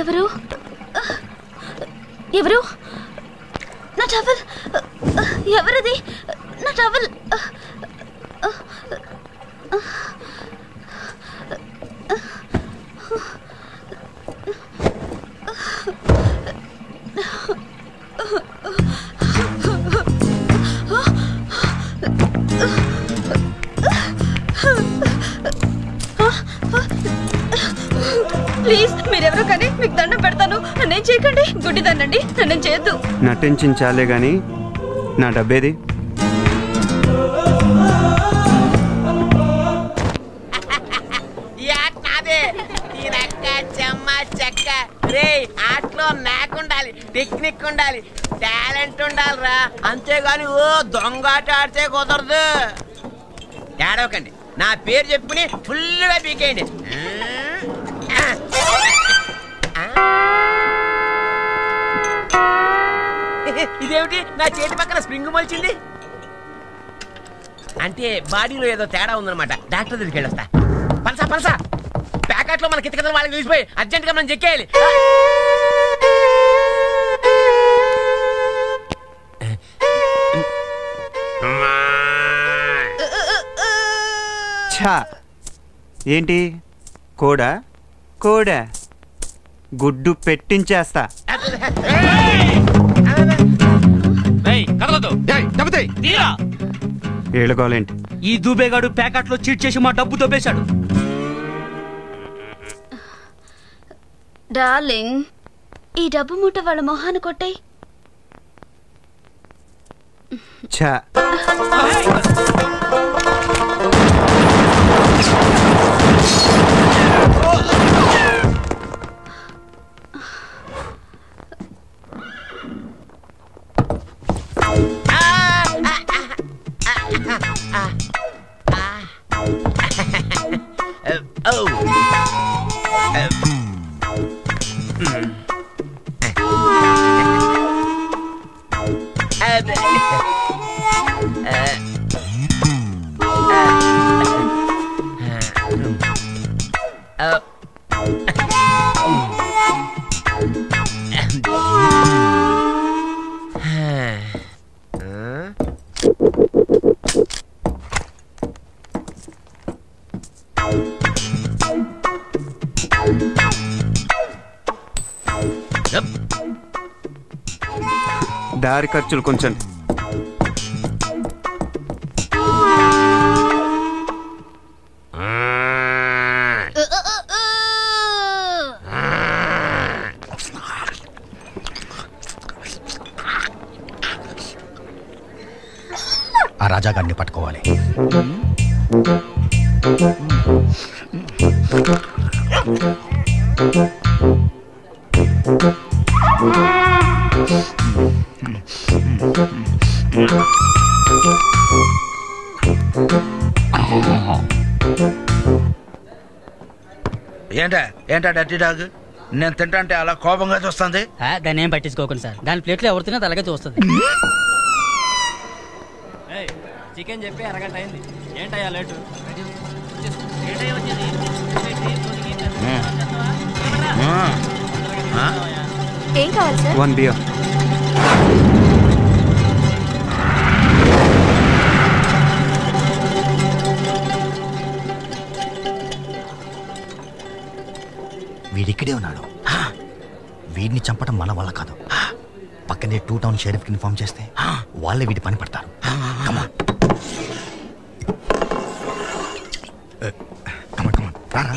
ఎవరు ఎవరు నా టవల్ ఎవరిది నా టవల్ ప్లీజ్ మీరెవరో కానీ మీకు దండం పెడతాను. నన్నేం చేయకండి, గుడ్డిదాన్నండి, నన్నేం చేయొద్దు. నటించాలే గాని నా డబ్బేది? ఆటలో నాకుండాలి, టెక్నిక్ ఉండాలి, టాలెంట్ ఉండాలిరా, అంతేగాని ఓ దొంగాట ఆడితే కుదరదు. ఏడవకండి, నా పేరు చెప్పుకుని ఫుల్గా పీకేయండి. ఇదేమిటి నా చేతి పక్కన స్ప్రింగ్ మొలిచింది? అంటే బాడీలో ఏదో తేడా ఉందన్నమాట. డాక్టర్ దగ్గరికి వెళ్ళొస్తా. పలసా పలసా ప్యాకెట్ లో మన కితకితలు వాళ్ళకి చూసిపోయి అర్జెంట్ గా మనం చెక్కేయాలి. ఏంటి కోడా? కోడా గుడ్డు పెట్టించేస్తా. ఏళ్ళకోలేంటి? ఈ దూబేగాడు ప్యాకెట్ లో చీట్ చేసి మా డబ్బు దొబ్బేశాడు. డార్లింగ్, ఈ డబ్బు మూట వాళ్ళ మొహాన్ని కొట్టాయి. దారి ఖర్చులు కొంచెం. ఆ రాజాగాడిని పట్టుకోవాలి. ఏంటా డర్టీ డాగ్? నేను తింటా అలా కోపంగా చూస్తుంది. దాన్ని ఏం పట్టించుకోకండి సార్. దాని ప్లేట్లో ఎవరు తిన్నా అలాగే చూస్తుంది. చికెన్ చెప్పి అరగంట అయింది. ఏంటయ్యా లేటు? ఏం కావాలి సార్? 1 బియర్. వీడిక్కడే ఉన్నాడు. వీడిని చంపడం మన వల్ల కాదు. పక్కనే 2 టౌన్ షెరీఫ్కి ఇన్ఫార్మ్ చేస్తే వాళ్ళే వీడి పని పడతారు. రారా.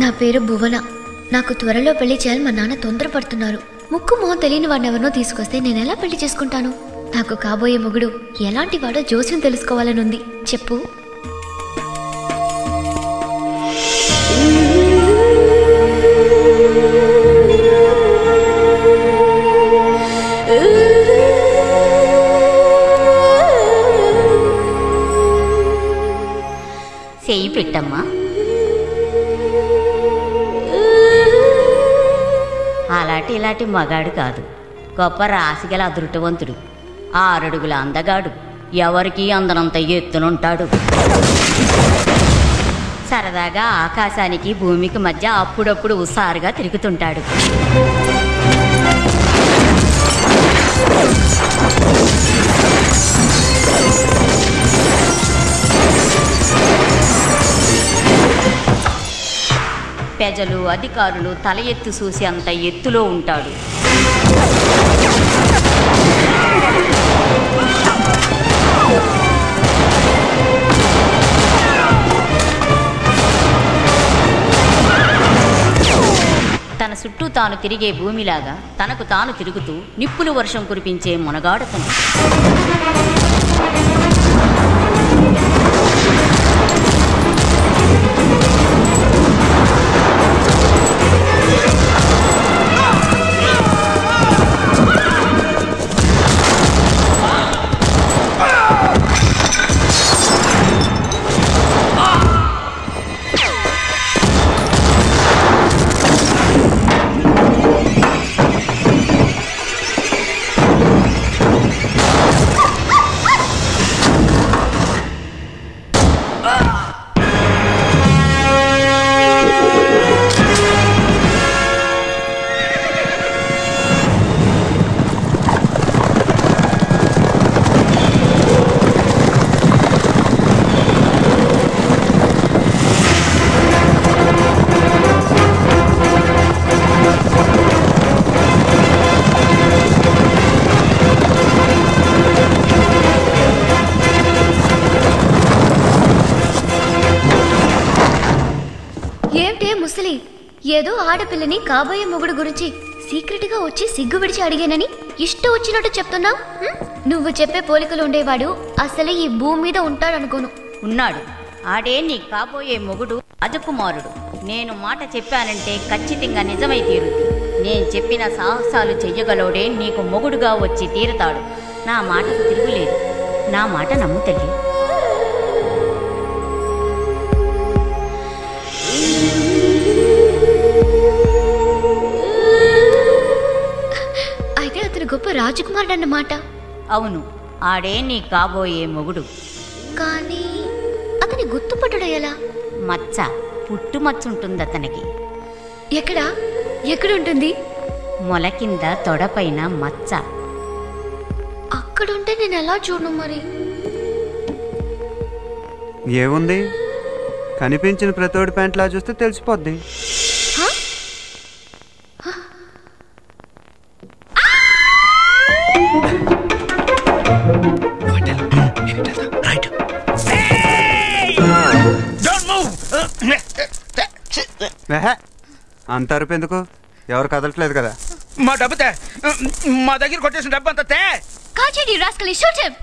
నా పేరు భువన. నాకు త్వరలో పెళ్లి చేయాలి. మా నాన్న తొందరపడుతున్నారు. ముక్కు మొహం తెలియని వాడిని ఎవరినో తీసుకొస్తే నేను ఎలా పెళ్లి చేసుకుంటాను? నాకు కాబోయే మొగుడు ఎలాంటి వాడో జోస్యం తెలుసుకోవాలని ఉంది. చెప్పు. చెయ్యి పెట్టమ్మా. అలాంటి ఇలాంటి మగాడు కాదు, గొప్ప రాశిగల అదృష్టవంతుడు, 6 అడుగుల అందగాడు, ఎవరికీ అందనంత ఎత్తునుంటాడు. సరదాగా ఆకాశానికి భూమికి మధ్య అప్పుడప్పుడు హుషారుగా తిరుగుతుంటాడు. ప్రజలు అధికారులు తల ఎత్తు చూసి అంత ఎత్తులో ఉంటాడు. తన చుట్టూ తాను తిరిగే భూమిలాగా తనకు తాను తిరుగుతూ నిప్పులు వర్షం కురిపించే మునగాడుతను. ఏదో ఆడపిల్లని కాబోయే మొగుడు గురించి సీక్రెట్ గా వచ్చి సిగ్గు విడిచి అడిగానని ఇష్టం వచ్చినట్టు చెప్తున్నావు. నువ్వు చెప్పే పోలికలు ఉండేవాడు అసలే ఈ భూమి మీద ఉంటాడనుకోను. ఉన్నాడు. ఆడే నీ కాబోయే మొగుడు రాజకుమారుడు. నేను మాట చెప్పానంటే ఖచ్చితంగా నిజమై తీరుద్ది. నేను చెప్పిన సాహసాలు చెయ్యగలోడే నీకు మొగుడుగా వచ్చి తీరుతాడు. నా మాటకు తిరుగులేదు. నా మాట నమ్ము తల్లి. అయితే అతను గొప్ప రాజకుమారుడు అన్నమాట. అవును, ఆడే నీ కాబోయే మొగుడు. కానీ అతని గుర్తుపట్టడం ఎలా? మచ్చ, పుట్టుమచ్చుంటుంది అతనికి. ఎక్కడుంటుంది? మొల కింద తొడపైన మచ్చ. అక్కడుంటే నేను ఎలా చూడను మరి? ఏముంది, కనిపించిన ప్రతోడి ప్యాంట్లా చూస్తే తెలిసిపోద్ది. అంత అరుపు ఎందుకు? ఎవరు కదలట్లేదు కదా. మా డబ్బు తే, మా దగ్గర కొట్టేసిన డబ్బు అంతా తే. కాచేడి రాస్కలి, షూట్ హిమ్.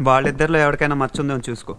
వాళ్ళిద్దరిలో ఎవరికైనా మచ్చుందో చూసుకో.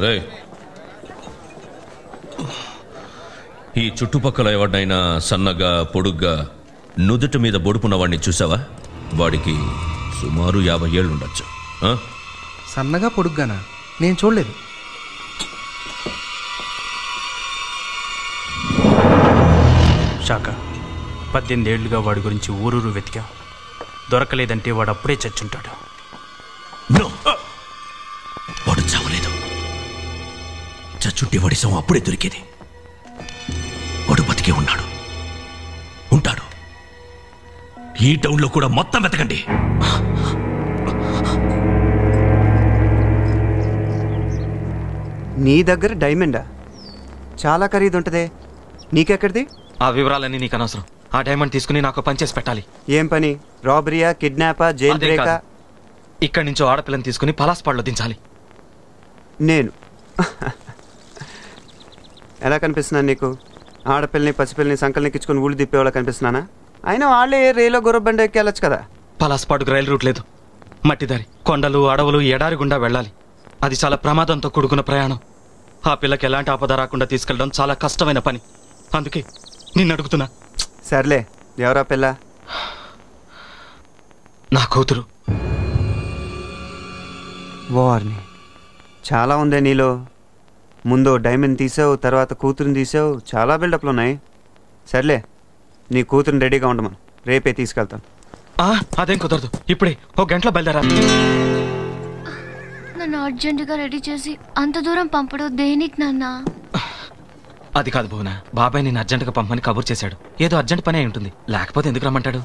ఏయ్, ఈ చుట్టుపక్కల ఎవరినైనా సన్నగా పొడుగ్గా నుదుటి మీద బొడుపున్న వాడిని చూసావా? వాడికి సుమారు 50 ఏళ్ళు ఉండొచ్చు. సన్నగా పొడుగ్గానా? నేను చూడలేదు. శాఖ 18 ఏళ్లుగా వాడి గురించి ఊరూరు వెతికా. దొరకలేదంటే వాడు అప్పుడే చచ్చుంటాడు. వాడు చావలేదు. చచ్చుంటే వాడి శవం అప్పుడే దొరికేది. వాడు బతికే ఉన్నాడు, ఉంటాడు. ఈ టౌన్లో కూడా మొత్తం వెతకండి. నీ దగ్గర డైమండా? చాలా ఖరీదు ఉంటదే, నీకెక్కడిది? ఆ వివరాలన్నీ నీకు అనవసరం. ఆ డైమండ్ తీసుకుని నాకు పని చేసి పెట్టాలి. ఏం పని? రాబరీయా, కిడ్నాపా, జైల్ బ్రేకా? ఇక్కడి నుంచో ఆడపిల్లని తీసుకుని పలాస్పాడులో దించాలి. నేను ఎలా కనిపిస్తున్నాను నీకు? ఆడపిల్లని పసిపిల్లని సంకల్ని కిచ్చుకొని ఊళ్ళు తిప్పేవాళ్ళ కనిపిస్తున్నానా? అయినా వాళ్ళే రేలో గుర్రబండ ఎక్కి వెళ్ళొచ్చు కదా. పలాస్పాడుకు రైలు రూట్ లేదు. మట్టిదారి, కొండలు, అడవులు, ఎడారి గుండా వెళ్ళాలి. అది చాలా ప్రమాదంతో కూడుకున్న ప్రయాణం. ఆ పిల్లకి ఎలాంటి ఆపద రాకుండా తీసుకెళ్ళడం చాలా కష్టమైన పని. అందుకే నిన్ను అడుగుతున్నా. సర్లే, ఎవరా పిల్ల? నా కూతురు. వార్ని చాలా ఉందే నీలో. ముందు డైమండ్ తీసావు, తర్వాత కూతురుని తీసావు. చాలా బిల్డప్లు ఉన్నాయి. సర్లే, నీ కూతురుని రెడీగా ఉండమను, రేపే తీసుకెళ్తాను. అదేం కుదరదు. ఇప్పుడే 1 గంటలో బయలుదేరా. నన్ను అర్జెంటుగా రెడీ చేసి అంత దూరం పంపడం దేనికి నాన్న? అది కాదు భువన, బాబాయ్ నిన్ను అర్జెంటుగా పంపమని కబుర్ చేశాడు. ఏదో అర్జెంట్ పని అయి ఉంటుంది, లేకపోతే ఎందుకు రమ్మంటాడు?